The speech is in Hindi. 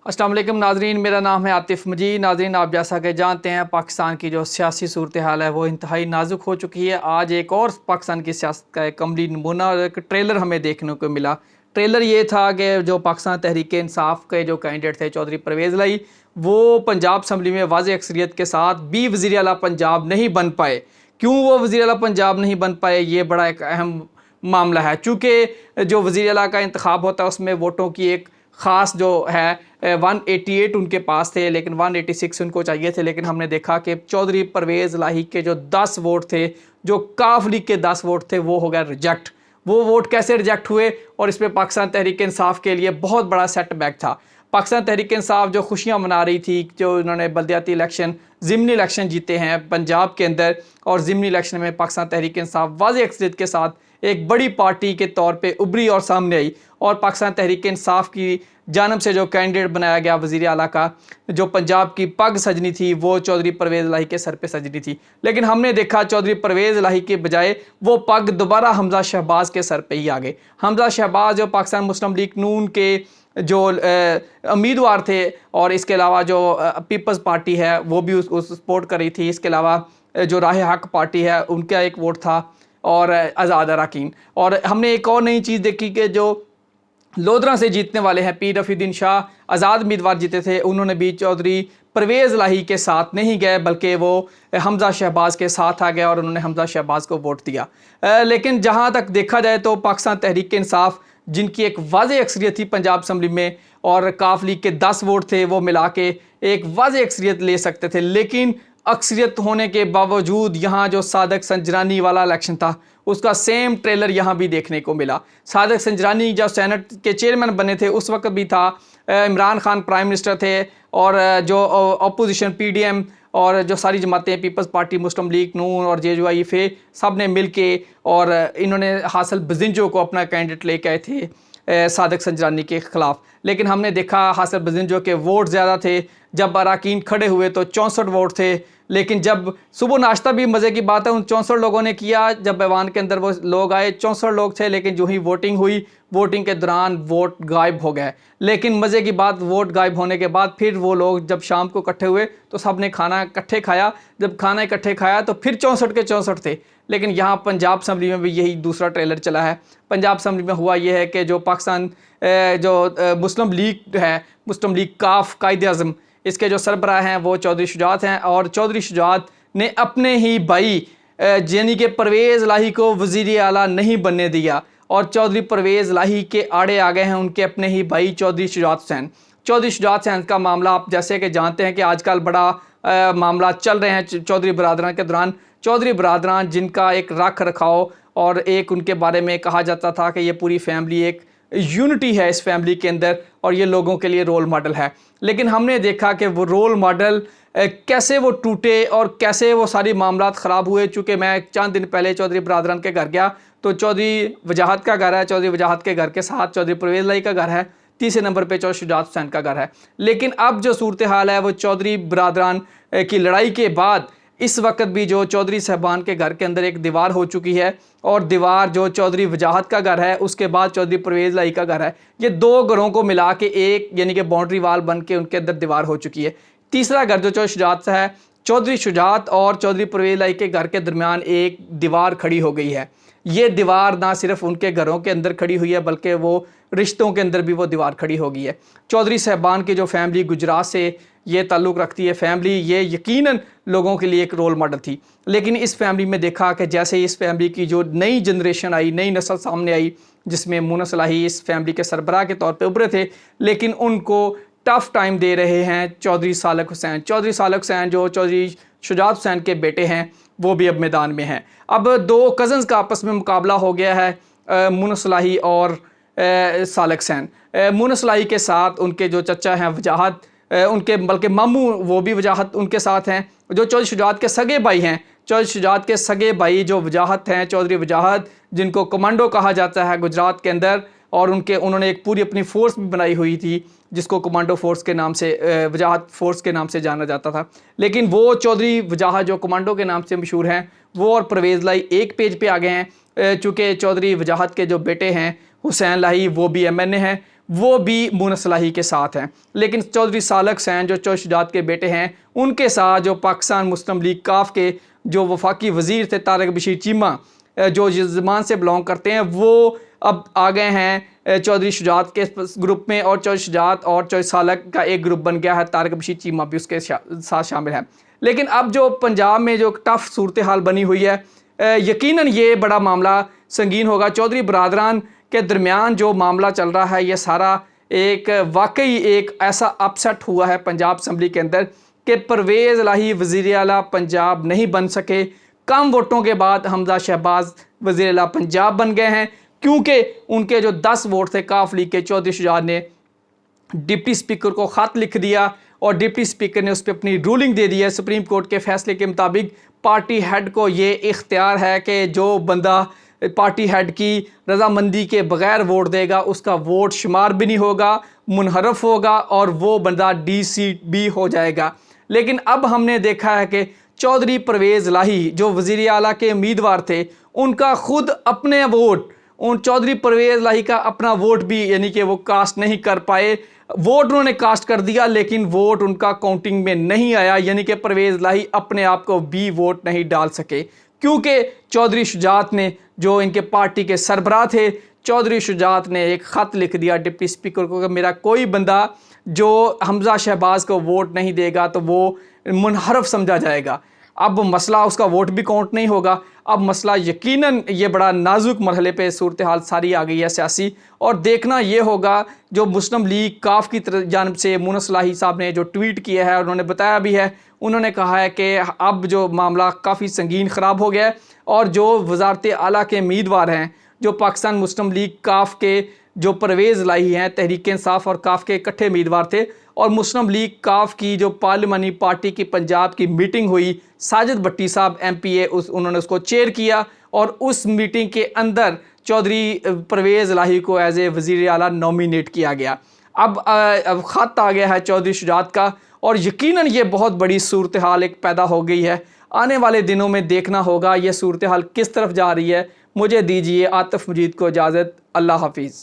अस्सलाम वालेकुम नाजरीन, मेरा नाम है आतिफ़ मजीद। नाजरीन, आप जैसा कि जानते हैं पाकिस्तान की जो सियासी सूरत हाल है वो इंतहाई नाजुक हो चुकी है। आज एक और पाकिस्तान की सियासत का एक अमली नमूना और एक ट्रेलर हमें देखने को मिला। ट्रेलर ये था कि जो पाकिस्तान तहरीक इंसाफ के जो कैंडिडेट थे चौधरी परवेज़ लाई, वो पंजाब असम्बली में वाज़ेह अक्सरियत के साथ भी वज़ीर आला पंजाब नहीं बन पाए। क्यों वो वज़ीर आला पंजाब नहीं बन पाए, ये बड़ा एक अहम मामला है। चूँकि जो वज़ीर आला का इंतखाब होता है उसमें वोटों की एक ख़ास जो है 188 उनके पास थे, लेकिन 186 उनको चाहिए थे। लेकिन हमने देखा कि चौधरी परवेज़ लाही के जो 10 वोट थे, जो काफ लीग के 10 वोट थे, वो हो गया रिजेक्ट। वो वोट कैसे रिजेक्ट हुए, और इस पर पाकिस्तान तहरीक इंसाफ के लिए बहुत बड़ा सेटबैक था। पाकिस्तान तहरीक इंसाफ जो खुशियाँ मना रही थी, जो इन्होंने बल्दियाती इलेक्शन ज़िमनी इलेक्शन जीते हैं पंजाब के अंदर, और ज़िमनी इलेक्शन में पाकिस्तान तहरीक इंसाफ वाज़ेह अक्सरियत के साथ एक बड़ी पार्टी के तौर पे उभरी और सामने आई। और पाकिस्तान तहरीक इंसाफ की जानब से जो कैंडिडेट बनाया गया वज़ीर आला का, जो पंजाब की पग सजनी थी, वो चौधरी परवेज़ लाही के सर पे सजनी थी। लेकिन हमने देखा चौधरी परवेज़ लाही के बजाय वो पग दोबारा हमजा शहबाज के सर पे ही आ गए। हमजा शहबाज जो पाकिस्तान मुस्लिम लीग नून के जो उम्मीदवार थे, और इसके अलावा जो पीपल्स पार्टी है वो भी उस सपोर्ट कर रही थी। इसके अलावा जो राह हक पार्टी है उनका एक वोट था, और आज़ाद अराकीन। और हमने एक और नई चीज़ देखी कि जो लोधरा से जीतने वाले हैं पीर रफ़ीउद्दीन शाह, आज़ाद उम्मीदवार जीते थे, उन्होंने भी चौधरी परवेज़ लाही के साथ नहीं गए, बल्कि वो हमजा शहबाज के साथ आ गए और उन्होंने हमजा शहबाज को वोट दिया। लेकिन जहाँ तक देखा जाए तो पाकिस्तान तहरीक इंसाफ, जिनकी एक वाज़ेह अक्सरियत थी पंजाब असम्बली में, और काफ लीग के 10 वोट थे, वो मिला के एक वाज़ेह अक्सरियत ले सकते थे। लेकिन अक्सरियत होने के बावजूद यहाँ जो सादक संजरानी वाला इलेक्शन था, उसका सेम ट्रेलर यहाँ भी देखने को मिला। सादक संजरानी जब सेनेट के चेयरमैन बने थे उस वक्त भी था, इमरान खान प्राइम मिनिस्टर थे, और जो अपोजिशन पीडीएम और जो सारी जमातें, पीपल्स पार्टी, मुस्लिम लीग नून और जेयूआईफे, सब ने मिल के और इन्होंने हासिल बजिंजो को अपना कैंडिडेट लेके आए थे सादक संजरानी के ख़िलाफ़। लेकिन हमने देखा हासिल बजिंजो के वोट ज़्यादा थे। जब अराकीन खड़े हुए तो 64 वोट थे। लेकिन जब सुबह नाश्ता भी मज़े की बात है उन 64 लोगों ने किया, जब ऐवान के अंदर वो लोग आए 64 लोग थे, लेकिन जो ही वोटिंग हुई, वोटिंग के दौरान वोट गायब हो गए। लेकिन मज़े की बात, वोट गायब होने के बाद फिर वो लोग जब शाम को इकट्ठे हुए तो सब ने खाना इकट्ठे खाया। जब खाना इकट्ठे खाया तो फिर 64 के 64 थे। लेकिन यहाँ पंजाब असम्बली में भी यही दूसरा ट्रेलर चला है। पंजाब असम्बली में हुआ यह है कि जो पाकिस्तान जो मुस्लिम लीग है, मुस्लिम लीग काफ कायदे आज़म, इसके जो सरबराह हैं वो चौधरी शुजात हैं, और चौधरी शुजात ने अपने ही भाई यानी कि परवेज़ लाही को वज़ीर आला नहीं बनने दिया, और चौधरी परवेज़ लाही के आड़े आ गए हैं उनके अपने ही भाई चौधरी शुजात हुसैन। चौधरी शुजात हुसैन का मामला आप जैसे कि जानते हैं कि आजकल बड़ा मामला चल रहे हैं चौधरी बरादरान के दौरान। चौधरी बरादरान जिनका एक रख रखाव और एक उनके बारे में कहा जाता था कि ये पूरी फैमिली एक यूनिटी है इस फैमिली के अंदर, और ये लोगों के लिए रोल मॉडल है। लेकिन हमने देखा कि वो रोल मॉडल कैसे वो टूटे और कैसे वो सारी मामलात ख़राब हुए। चूँकि मैं चंद दिन पहले चौधरी बरादरान के घर गया तो चौधरी वजाहत का घर है, चौधरी वजाहत के घर के साथ चौधरी परवेज़ लाई का घर है, तीसरे नंबर पे चौधरी शुजात हुसैन का घर है। लेकिन अब जो सूरत हाल है वो चौधरी बरादरान की लड़ाई के बाद इस वक्त भी जो चौधरी साहबान के घर के अंदर एक दीवार हो चुकी है, और दीवार जो चौधरी वजाहत का घर है, उसके बाद चौधरी परवेज़ लाई का घर है। ये दो घरों को मिला के एक यानी कि बाउंड्री वाल बन के उनके अंदर दीवार हो चुकी है। तीसरा घर जो चौधरी शुजात है, चौधरी शुजात और चौधरी परवेज़ लाई के घर के दरमियान एक दीवार खड़ी हो गई है। ये दीवार ना सिर्फ उनके घरों के अंदर खड़ी हुई है, बल्कि वो रिश्तों के अंदर भी वो दीवार खड़ी हो गई है। चौधरी साहबान की जो फैमिली गुजरात से ये ताल्लुक़ रखती है फैमिली, ये यकीनन लोगों के लिए एक रोल मॉडल थी। लेकिन इस फैमिली में देखा कि जैसे इस फैमिली की जो नई जनरेशन आई, नई नस्ल सामने आई, जिसमें मुनस लाही इस फैमिली के सरबराह के तौर पे उभरे थे, लेकिन उनको टफ़ टाइम दे रहे हैं चौधरी सालक हुसैन। चौधरी सालक हुसैन जो चौधरी शुजात हुसैन के बेटे हैं, वो भी अब मैदान में हैं। अब दो कज़न्स का आपस में मुकाबला हो गया है, मुनस लाही और सालक हुसैन। मुनस लाही के साथ उनके जो चचा हैं वजाहत, उनके बल्कि मामू वो भी वजाहत उनके साथ हैं। जो चौधरी शुजात के सगे भाई हैं, चौधरी शुजात के सगे भाई जो वजाहत हैं, चौधरी वजाहत, जिनको कमांडो कहा जाता है गुजरात के अंदर, और उन्होंने एक पूरी अपनी फ़ोर्स भी बनाई हुई थी जिसको कमांडो फोर्स के नाम से, वजाहत फोर्स के नाम से जाना जाता था। लेकिन वो चौधरी वजाहत जो कमांडो के नाम से मशहूर हैं, वो और परवेज़ लाई एक पेज पे आ गए हैं। चूँकि चौधरी वजाहत के जो बेटे हैं हुसैन लाही, वो भी MNA हैं, वो भी मुना सलाही के साथ हैं। लेकिन चौधरी सालक हुसैन जो चौधरी शुजात के बेटे हैं, उनके साथ जो पाकिस्तान मुस्लिम लीग काफ के जो वफाकी वज़ीर थे तारिक बशीर चीमा, जो ज़मान से बिलोंग करते हैं, वो अब आ गए हैं चौधरी शुजात के ग्रुप में, और चौधरी शुजात और चौधरी सालक का एक ग्रुप बन गया है, तारिक बशीर चीमा भी उसके साथ शामिल है। लेकिन अब जो पंजाब में जो टफ सूरत हाल बनी हुई है, यकीनन ये बड़ा मामला संगीन होगा। चौधरी बरादरान के दरमियान जो मामला चल रहा है, ये सारा एक वाकई एक ऐसा अपसेट हुआ है पंजाब असम्बली के अंदर कि परवेज़ इलाही वज़ीर आला पंजाब नहीं बन सके। कम वोटों के बाद हमजा शहबाज वज़ीर आला पंजाब बन गए हैं, क्योंकि उनके जो 10 वोट थे काफ लीग के, चौधरी शुजात ने डिप्टी स्पीकर को ख़त लिख दिया और डिप्टी स्पीकर ने उस पर अपनी रूलिंग दे दी है। सुप्रीम कोर्ट के फैसले के मुताबिक पार्टी हेड को ये इख्तियार है कि जो बंदा पार्टी हेड की रजामंदी के बगैर वोट देगा, उसका वोट शुमार भी नहीं होगा, मुनहरफ होगा और वो बंदा DCB हो जाएगा। लेकिन अब हमने देखा है कि चौधरी परवेज़ इलाही जो वज़ीर आला के उम्मीदवार थे, उनका खुद अपने वोट, उन चौधरी परवेज़ इलाही का अपना वोट भी यानी कि वो कास्ट नहीं कर पाए। वोट उन्होंने कास्ट कर दिया लेकिन वोट उनका काउंटिंग में नहीं आया, यानी कि परवेज़ इलाही अपने आप को भी वोट नहीं डाल सके, क्योंकि चौधरी शुजात ने, जो इनके पार्टी के सरबराह थे, चौधरी शुजात ने एक ख़त लिख दिया डिप्टी स्पीकर को कि मेरा कोई बंदा जो हमजा शहबाज को वोट नहीं देगा तो वो मुनहरफ समझा जाएगा। अब मसला उसका वोट भी काउंट नहीं होगा। अब मसला यकीनन ये बड़ा नाजुक मरहले पे सूरत हाल सारी आ गई है सियासी, और देखना ये होगा जो मुस्लिम लीग काफ की जानब से मुना सलाही साहब ने जो ट्वीट किया है, उन्होंने बताया भी है, उन्होंने कहा है कि अब जो मामला काफ़ी संगीन ख़राब हो गया है और जो वज़ारत आला के उम्मीदवार हैं, जो पाकिस्तान मुस्लिम लीग काफ के जो परवेज़ इलाही हैं, तहरीक इंसाफ और काफ के इकट्ठे उम्मीदवार थे, और मुस्लिम लीग काफ की जो पार्लिमानी पार्टी की पंजाब की मीटिंग हुई, साजिद भट्टी साहब MPA उन्होंने उसको चेयर किया, और उस मीटिंग के अंदर चौधरी परवेज़ इलाही को एज ए वज़ीर आला नॉमिनेट किया गया। अब ख़त आ गया है चौधरी शुजात का, और यकीनन ये बहुत बड़ी सूरत हाल एक पैदा हो गई है। आने वाले दिनों में देखना होगा ये सूरत हाल किस तरफ जा रही है। मुझे दीजिए आतिफ मजीद को इजाज़त। अल्लाह हाफिज़।